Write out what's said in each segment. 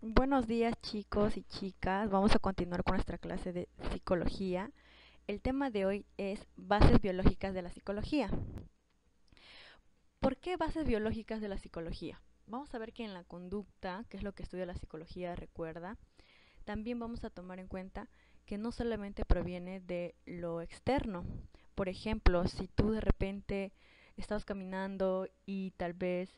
Buenos días chicos y chicas, vamos a continuar con nuestra clase de psicología. El tema de hoy es bases biológicas de la psicología. ¿Por qué bases biológicas de la psicología? Vamos a ver que en la conducta, que es lo que estudia la psicología, recuerda, también vamos a tomar en cuenta que no solamente proviene de lo externo. Por ejemplo, si tú de repente estás caminando y tal vez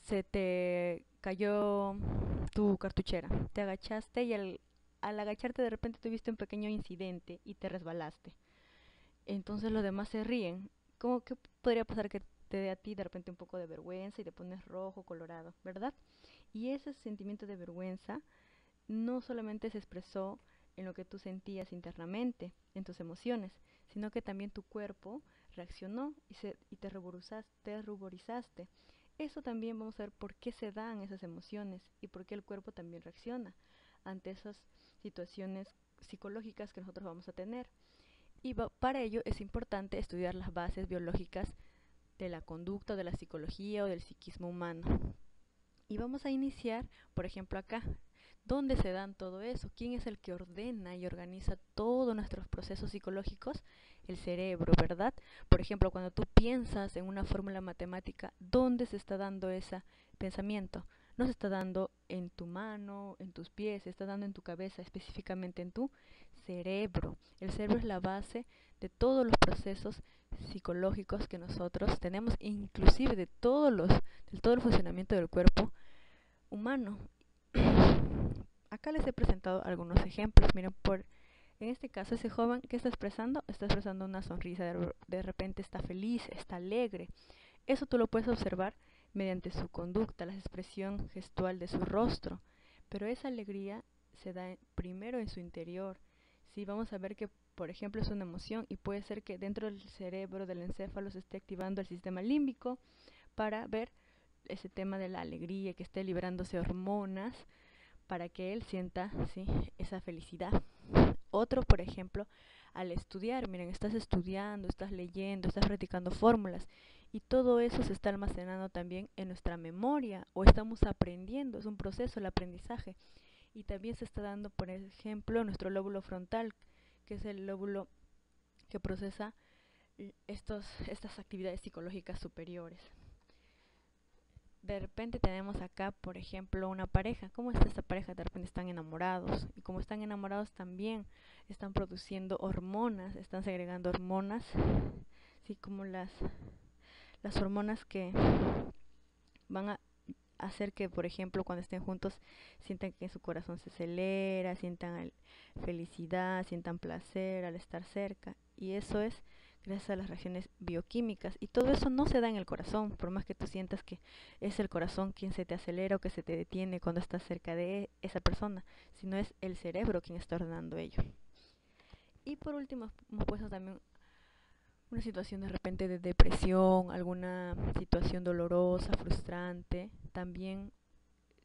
se te cayó tu cartuchera, te agachaste y al agacharte de repente tuviste un pequeño incidente y te resbalaste. Entonces los demás se ríen. ¿Cómo que podría pasar que te dé a ti de repente un poco de vergüenza y te pones rojo, colorado, ¿verdad? Y ese sentimiento de vergüenza no solamente se expresó en lo que tú sentías internamente, en tus emociones, sino que también tu cuerpo reaccionó y te ruborizaste. Eso también vamos a ver por qué se dan esas emociones y por qué el cuerpo también reacciona ante esas situaciones psicológicas que nosotros vamos a tener. Para ello es importante estudiar las bases biológicas de la conducta, de la psicología o del psiquismo humano. Y vamos a iniciar, por ejemplo, acá. ¿Dónde se dan todo eso? ¿Quién es el que ordena y organiza todos nuestros procesos psicológicos? El cerebro, ¿verdad? Por ejemplo, cuando tú piensas en una fórmula matemática, ¿dónde se está dando ese pensamiento? No se está dando en tu mano, en tus pies, se está dando en tu cabeza, específicamente en tu cerebro. El cerebro es la base de todos los procesos psicológicos que nosotros tenemos, inclusive de todo el funcionamiento del cuerpo humano. Acá les he presentado algunos ejemplos. Miren, en este caso, ese joven que está expresando una sonrisa, de repente está feliz, está alegre. Eso tú lo puedes observar mediante su conducta, la expresión gestual de su rostro. Pero esa alegría se da primero en su interior. Sí, vamos a ver que, por ejemplo, es una emoción y puede ser que dentro del cerebro, del encéfalo, se esté activando el sistema límbico para ver ese tema de la alegría, que esté liberándose hormonas para que él sienta, ¿sí?, esa felicidad. Otro, por ejemplo, al estudiar, miren, estás estudiando, estás leyendo, estás practicando fórmulas y todo eso se está almacenando también en nuestra memoria o estamos aprendiendo, es un proceso el aprendizaje. Y también se está dando, por ejemplo, nuestro lóbulo frontal, que es el lóbulo que procesa estas actividades psicológicas superiores. De repente tenemos acá, por ejemplo, una pareja. ¿Cómo está esta pareja? De repente están enamorados. Y como están enamorados también están produciendo hormonas, están segregando hormonas, así como las hormonas que van a hacer que, por ejemplo, cuando estén juntos, sientan que su corazón se acelera, sientan felicidad, sientan placer al estar cerca. Y eso es gracias a las reacciones bioquímicas. Y todo eso no se da en el corazón, por más que tú sientas que es el corazón quien se te acelera o que se te detiene cuando estás cerca de esa persona, sino es el cerebro quien está ordenando ello. Y por último, hemos puesto también una situación de repente de depresión, alguna situación dolorosa, frustrante, también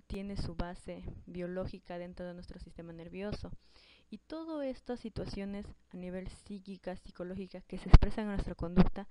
tiene su base biológica dentro de nuestro sistema nervioso. Y todas estas situaciones a nivel psíquica, psicológica, que se expresan en nuestra conducta,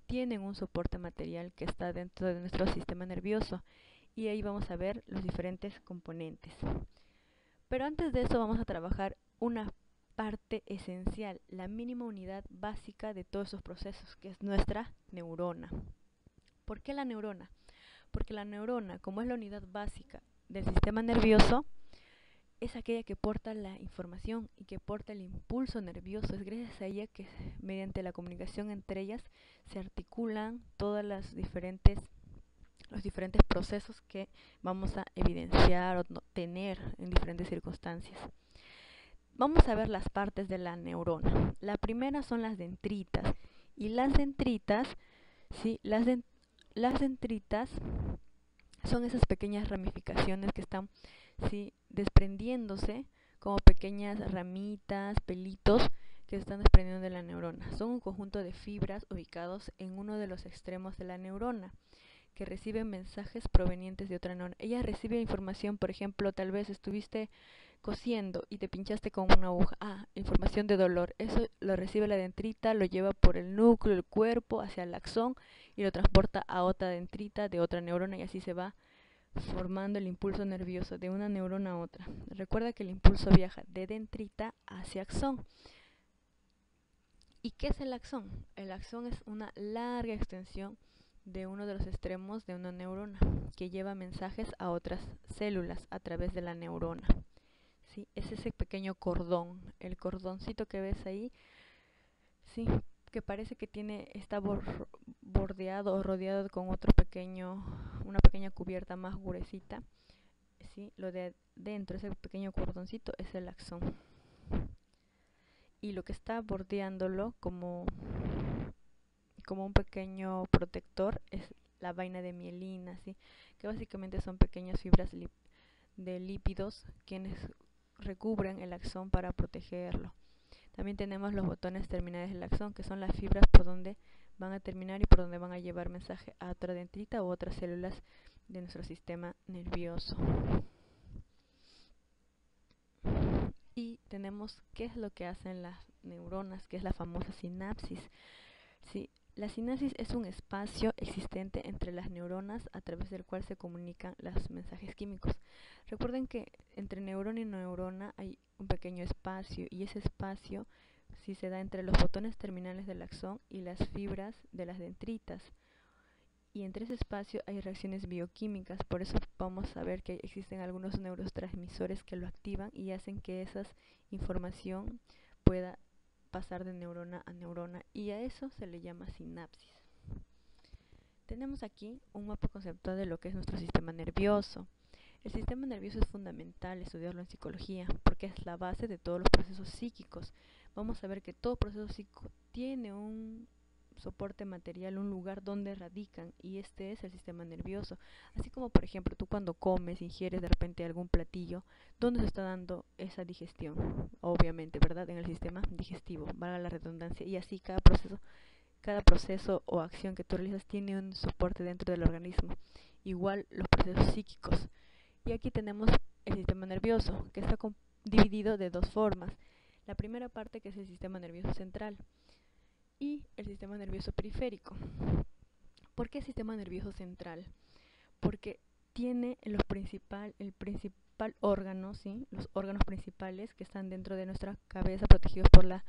tienen un soporte material que está dentro de nuestro sistema nervioso. Y ahí vamos a ver los diferentes componentes. Pero antes de eso vamos a trabajar una parte esencial, la mínima unidad básica de todos esos procesos, que es nuestra neurona. ¿Por qué la neurona? Porque la neurona, como es la unidad básica del sistema nervioso, es aquella que porta la información y que porta el impulso nervioso. Es gracias a ella que mediante la comunicación entre ellas se articulan todas los diferentes procesos que vamos a evidenciar o tener en diferentes circunstancias. Vamos a ver las partes de la neurona. La primera son las dendritas. Y las dendritas, ¿sí? Las dendritas son esas pequeñas ramificaciones que están, ¿sí?, desprendiéndose como pequeñas ramitas, pelitos que se están desprendiendo de la neurona. Son un conjunto de fibras ubicados en uno de los extremos de la neurona que reciben mensajes provenientes de otra neurona. Ella recibe información, por ejemplo, tal vez estuviste cosiendo y te pinchaste con una aguja. Información de dolor. Eso lo recibe la dendrita, lo lleva por el núcleo del cuerpo hacia el axón y lo transporta a otra dendrita de otra neurona y así se va formando el impulso nervioso de una neurona a otra. Recuerda que el impulso viaja de dendrita hacia axón. ¿Y qué es el axón? El axón es una larga extensión de uno de los extremos de una neurona que lleva mensajes a otras células a través de la neurona. ¿Sí? Es ese pequeño cordón, el cordoncito que ves ahí, ¿sí? Que parece que está bordeado o rodeado con una pequeña cubierta más gruesita. ¿Sí? Lo de dentro, ese pequeño cordoncito, es el axón. Y lo que está bordeándolo como un pequeño protector es la vaina de mielina, ¿sí? Que básicamente son pequeñas fibras de lípidos quienes recubren el axón para protegerlo. También tenemos los botones terminales del axón, que son las fibras por donde van a terminar y por donde van a llevar mensaje a otra dendrita u otras células de nuestro sistema nervioso. Y tenemos qué es lo que hacen las neuronas, que es la famosa sinapsis. Sí, la sinapsis es un espacio existente entre las neuronas a través del cual se comunican los mensajes químicos. Recuerden que entre neurona y neurona hay un pequeño espacio, y ese espacio sí se da entre los botones terminales del axón y las fibras de las dendritas. Y entre ese espacio hay reacciones bioquímicas, por eso vamos a ver que existen algunos neurotransmisores que lo activan y hacen que esa información pueda pasar de neurona a neurona, y a eso se le llama sinapsis. Tenemos aquí un mapa conceptual de lo que es nuestro sistema nervioso. El sistema nervioso es fundamental estudiarlo en psicología porque es la base de todos los procesos psíquicos. Vamos a ver que todo proceso psíquico tiene un soporte material, un lugar donde radican, y este es el sistema nervioso. Así como, por ejemplo, tú cuando comes, ingieres de repente algún platillo, ¿dónde se está dando esa digestión? Obviamente, ¿verdad? En el sistema digestivo, valga la redundancia. Y así cada proceso o acción que tú realizas tiene un soporte dentro del organismo. Igual los procesos psíquicos. Y aquí tenemos el sistema nervioso, que está dividido de dos formas. La primera parte, que es el sistema nervioso central, y el sistema nervioso periférico. ¿Por qué sistema nervioso central? Porque tiene el principal órgano, ¿sí? Los órganos principales que están dentro de nuestra cabeza, protegidos por la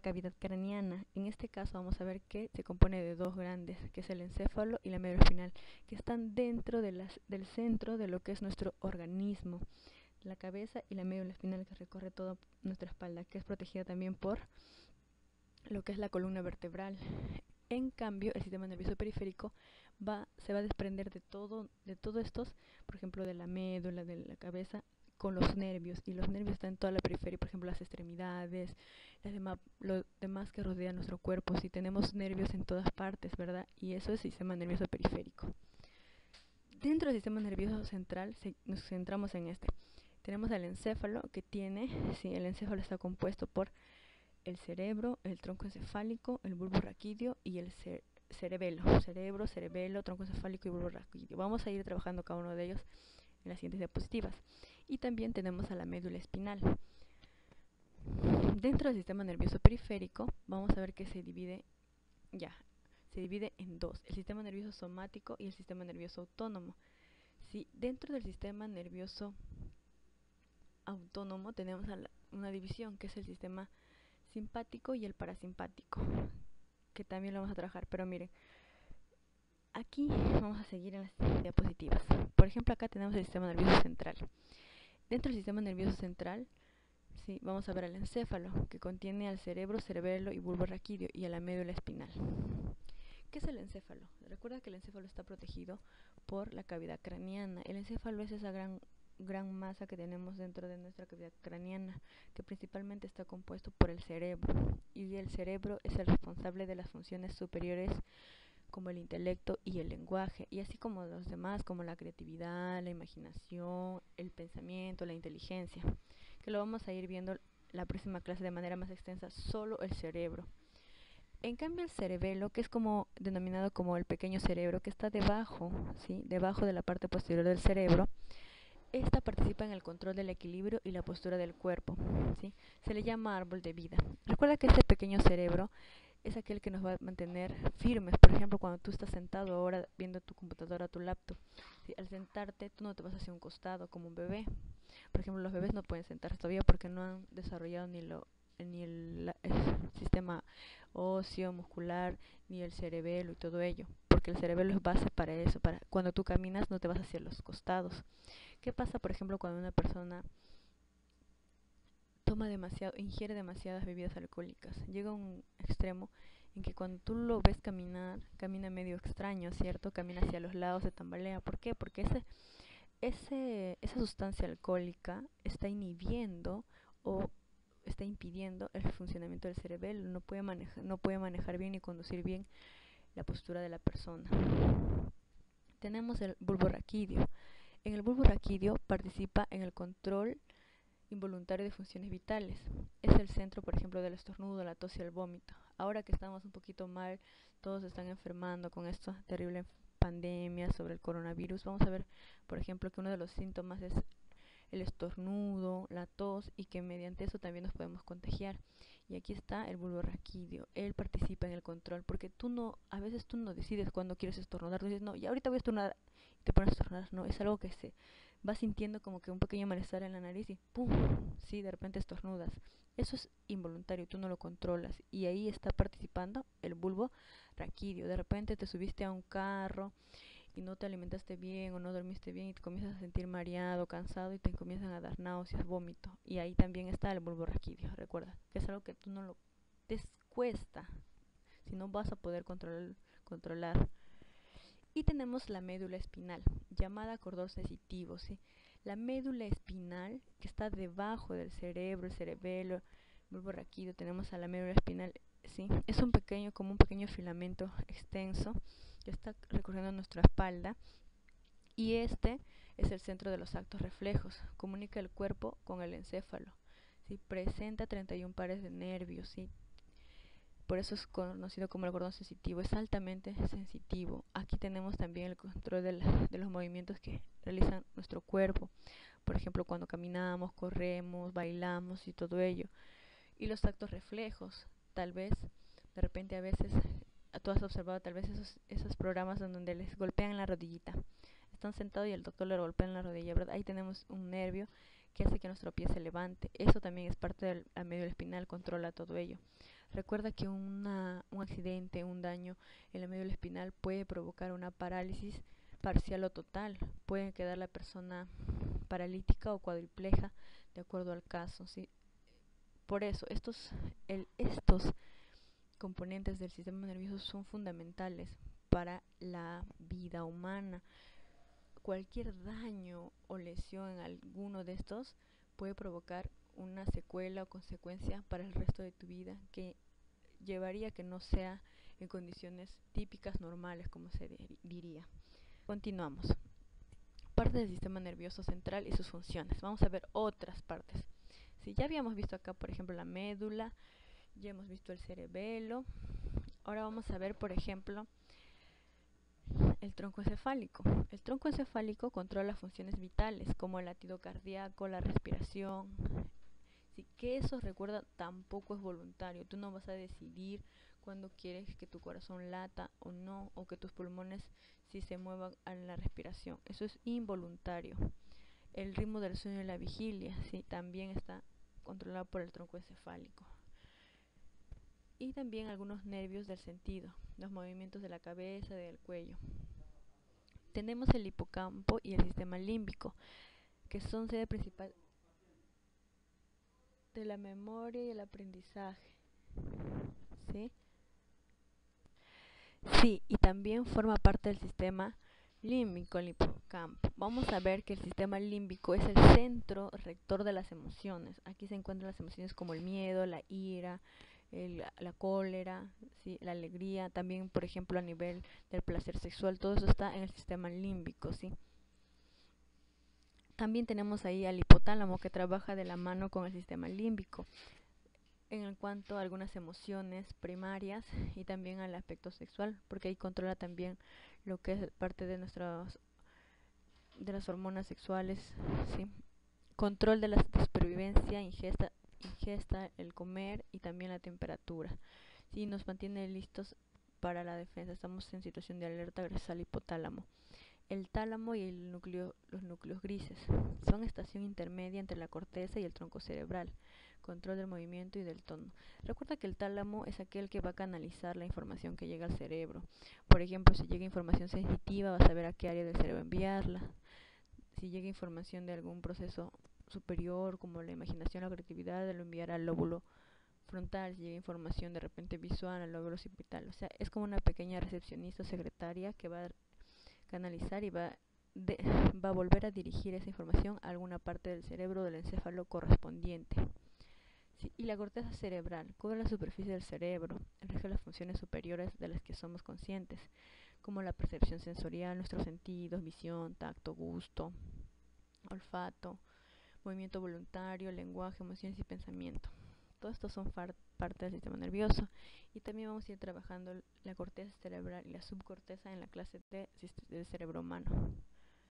cavidad craneana. En este caso vamos a ver que se compone de dos grandes, que es el encéfalo y la médula espinal, que están dentro del centro de lo que es nuestro organismo. La cabeza y la médula espinal, que recorre toda nuestra espalda, que es protegida también por lo que es la columna vertebral. En cambio, el sistema nervioso periférico se va a desprender de todo estos, por ejemplo, de la médula, de la cabeza, con los nervios, y los nervios están en toda la periferia, por ejemplo, las extremidades, lo demás que rodea nuestro cuerpo. Si tenemos nervios en todas partes, ¿verdad? Y eso es el sistema nervioso periférico. Dentro del sistema nervioso central nos centramos en este. Tenemos el encéfalo, que el encéfalo está compuesto por el cerebro, el tronco encefálico, el bulbo raquídeo y el cerebelo. Cerebro, cerebelo, tronco encefálico y bulbo raquídeo. Vamos a ir trabajando cada uno de ellos en las siguientes diapositivas. Y también tenemos a la médula espinal. Dentro del sistema nervioso periférico vamos a ver que se divide en dos: el sistema nervioso somático y el sistema nervioso autónomo. Dentro del sistema nervioso autónomo tenemos una división, que es el sistema simpático y el parasimpático, que también lo vamos a trabajar. Pero miren, aquí vamos a seguir en las diapositivas. Por ejemplo, acá tenemos el sistema nervioso central. Dentro del sistema nervioso central, vamos a ver el encéfalo, que contiene al cerebro, cerebelo y bulbo raquídeo, y a la médula espinal. ¿Qué es el encéfalo? Recuerda que el encéfalo está protegido por la cavidad craneana. El encéfalo es esa gran masa que tenemos dentro de nuestra cavidad craneana, que principalmente está compuesto por el cerebro, y el cerebro es el responsable de las funciones superiores como el intelecto y el lenguaje, y así como los demás, como la creatividad, la imaginación, el pensamiento, la inteligencia, que lo vamos a ir viendo la próxima clase de manera más extensa, solo el cerebro. En cambio, el cerebelo, que es denominado como el pequeño cerebro, que está debajo de la parte posterior del cerebro, esta participa en el control del equilibrio y la postura del cuerpo, Se le llama árbol de vida. Recuerda que este pequeño cerebro es aquel que nos va a mantener firmes. Por ejemplo, cuando tú estás sentado ahora viendo tu computadora, tu laptop, ¿sí? Al sentarte tú no te vas hacia un costado como un bebé. Por ejemplo, los bebés no pueden sentarse todavía porque no han desarrollado el sistema óseo, muscular, ni el cerebelo y todo ello. Porque el cerebelo es base para eso. Para cuando tú caminas no te vas hacia los costados. ¿Qué pasa, por ejemplo, cuando una persona ingiere demasiadas bebidas alcohólicas? Llega a un extremo en que cuando tú lo ves caminar, camina medio extraño, ¿cierto? Camina hacia los lados, se tambalea. ¿Por qué? Porque esa sustancia alcohólica está inhibiendo o está impidiendo el funcionamiento del cerebelo. No puede manejar bien ni conducir bien la postura de la persona. Tenemos el bulbo raquídeo. En el bulbo raquídeo participa en el control involuntario de funciones vitales. Es el centro, por ejemplo, del estornudo, la tos y el vómito. Ahora que estamos un poquito mal, todos se están enfermando con esta terrible pandemia sobre el coronavirus. Vamos a ver, por ejemplo, que uno de los síntomas es el estornudo, la tos, y que mediante eso también nos podemos contagiar. Y aquí está el bulbo raquídeo. Él participa en el control, porque a veces tú no decides cuándo quieres estornudar. Tú dices, no, y ahorita voy a estornudar, y te pones a estornudar. No, es algo que se va sintiendo como que un pequeño malestar en la nariz y ¡pum! Sí, de repente estornudas. Eso es involuntario, tú no lo controlas. Y ahí está participando el bulbo raquídeo. De repente te subiste a un carro y no te alimentaste bien o no dormiste bien y te comienzas a sentir mareado, cansado y te comienzan a dar náuseas, vómito. Y ahí también está el bulbo raquídeo. Recuerda que es algo que tú no lo te cuesta, si no vas a poder controlar. Y tenemos la médula espinal, llamada cordón sensitivo, ¿sí? La médula espinal, que está debajo del cerebro, el cerebelo, el bulbo raquídeo, tenemos a la médula espinal, ¿sí? Es como un pequeño filamento extenso que está recorriendo nuestra espalda, y este es el centro de los actos reflejos. Comunica el cuerpo con el encéfalo, ¿sí? Presenta 31 pares de nervios, ¿sí? Por eso es conocido como el cordón sensitivo. Es altamente sensitivo. Aquí tenemos también el control de los movimientos que realiza nuestro cuerpo. Por ejemplo, cuando caminamos, corremos, bailamos y todo ello. Y los actos reflejos. Tal vez, de repente a veces, tú has observado tal vez esos programas en donde les golpean la rodillita. Están sentados y el doctor le golpea en la rodilla, ¿verdad? Ahí tenemos un nervio que hace que nuestro pie se levante. Eso también es parte del médula espinal, controla todo ello. Recuerda que un accidente, un daño en la médula espinal puede provocar una parálisis parcial o total. Puede quedar la persona paralítica o cuadripleja de acuerdo al caso, ¿sí? Por eso, estos componentes del sistema nervioso son fundamentales para la vida humana. Cualquier daño o lesión en alguno de estos puede provocar una secuela o consecuencia para el resto de tu vida que llevaría a que no sea en condiciones típicas normales, como se diría. Continuamos. Parte del sistema nervioso central y sus funciones. Vamos a ver otras partes. Si ya habíamos visto acá, por ejemplo, la médula, ya hemos visto el cerebelo. Ahora vamos a ver, por ejemplo, el tronco encefálico. El tronco encefálico controla funciones vitales como el latido cardíaco, la respiración. Sí, que eso, recuerda, tampoco es voluntario. Tú no vas a decidir cuándo quieres que tu corazón lata o no, o que tus pulmones sí se muevan a la respiración. Eso es involuntario. El ritmo del sueño y la vigilia, sí, también está controlado por el tronco encefálico. Y también algunos nervios del sentido, los movimientos de la cabeza, del cuello. Tenemos el hipocampo y el sistema límbico, que son sede principal de la memoria y el aprendizaje, ¿sí? Sí, y también forma parte del sistema límbico, el hipocampo. Vamos a ver que el sistema límbico es el centro rector de las emociones. Aquí se encuentran las emociones como el miedo, la ira, la cólera, ¿sí? La alegría. También, por ejemplo, a nivel del placer sexual, todo eso está en el sistema límbico, ¿sí? También tenemos ahí al hipotálamo, que trabaja de la mano con el sistema límbico en cuanto a algunas emociones primarias y también al aspecto sexual, porque ahí controla también lo que es parte de las hormonas sexuales, ¿sí? Control de la supervivencia, ingesta, el comer y también la temperatura, Sí, nos mantiene listos para la defensa. Estamos en situación de alerta gracias al hipotálamo. El tálamo y los núcleos grises son estación intermedia entre la corteza y el tronco cerebral, control del movimiento y del tono. Recuerda que el tálamo es aquel que va a canalizar la información que llega al cerebro. Por ejemplo, si llega información sensitiva, vas a saber a qué área del cerebro enviarla. Si llega información de algún proceso superior, como la imaginación o la creatividad, lo enviará al lóbulo frontal. Si llega información de repente visual, al lóbulo occipital. O sea, es como una pequeña recepcionista o secretaria que va a canalizar y va a volver a dirigir esa información a alguna parte del cerebro del encéfalo correspondiente. Sí, y la corteza cerebral cubre la superficie del cerebro, rige las funciones superiores de las que somos conscientes, como la percepción sensorial, nuestros sentidos, visión, tacto, gusto, olfato, movimiento voluntario, lenguaje, emociones y pensamiento. Todos estos son parte del sistema nervioso, y también vamos a ir trabajando la corteza cerebral y la subcorteza en la clase del cerebro humano.